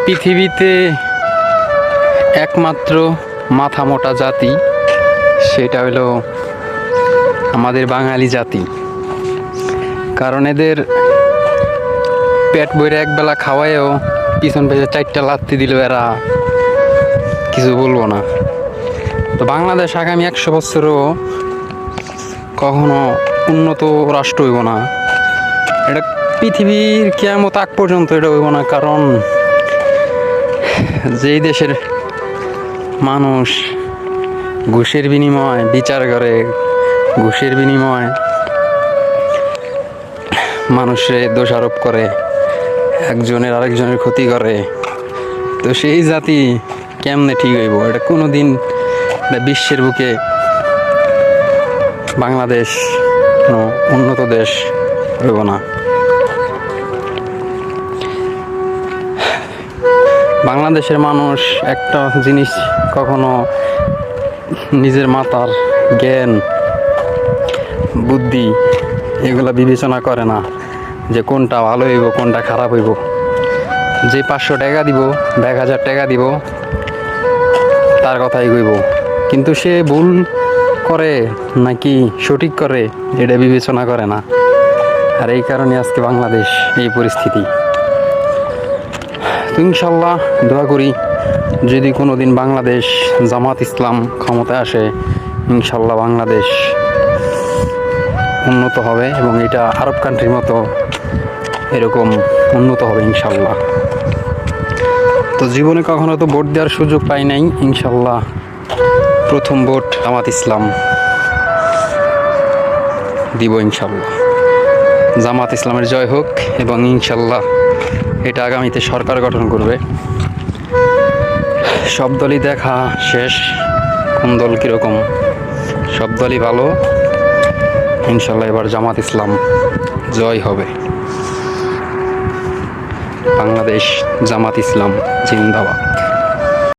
পৃথিবীতে একমাত্র মাথা মোটা জাতি, সেটা হলো আমাদের বাঙালি জাতি। কারণ এদের পেট বইরে একবেলা খাওয়ায়ও পিছন পেছনে 4টা লাত্তি দিল, এরা কিছু বলবো না। তো বাংলাদেশ আগামী 100 বছরও কখনো উন্নত রাষ্ট্র হইব না। এটা পৃথিবীর কিয়ামত আগ পর্যন্ত এটা হইব না। কারণ যেই দেশের মানুষ ঘুষের বিনিময়ে বিচার করে, ঘুষের বিনিময়ে মানুষে দোষারোপ করে, একজনের আরেকজনের ক্ষতি করে, তো সেই জাতি কেমনে ঠিক হইব? এটা কোনো দিন বিশ্বের বুকে বাংলাদেশ উন্নত দেশ হইব না। বাংলাদেশের মানুষ একটা জিনিস কখনো নিজের মাথার জ্ঞান বুদ্ধি এগুলা বিবেচনা করে না যে কোনটা ভালো হইব কোনটা খারাপ হইব। যে 500 টাকা দিব, 1000 টাকা দিব, তার কথাই কইব। কিন্তু সে ভুল করে নাকি সঠিক করে এটা বিবেচনা করে না। আর এই কারণে আজকে বাংলাদেশ এই পরিস্থিতি। তো ইনশাল্লাহ দোয়া করি, যদি কোনো দিন বাংলাদেশ জামাত ইসলাম ক্ষমতায় আসে, ইনশাল্লাহ বাংলাদেশ উন্নত হবে এবং এটা আরব কান্ট্রির মতো এরকম উন্নত হবে ইনশাল্লাহ। তো জীবনে কখনো তো ভোট দেওয়ার সুযোগ পাই নাই, ইনশাল্লাহ প্রথম ভোট জামাত ইসলাম দিব ইনশাল্লাহ। জামাত ইসলামের জয় হোক এবং ইনশাল্লাহ এটা আগামীতে সরকার গঠন করবে। সব দলই দেখা শেষ, কোন দল কীরকম, সব দলই ভালো। ইনশাল্লাহ এবার জামাত ইসলাম জয় হবে। বাংলাদেশ জামাত ইসলাম জিন্দাবাদ।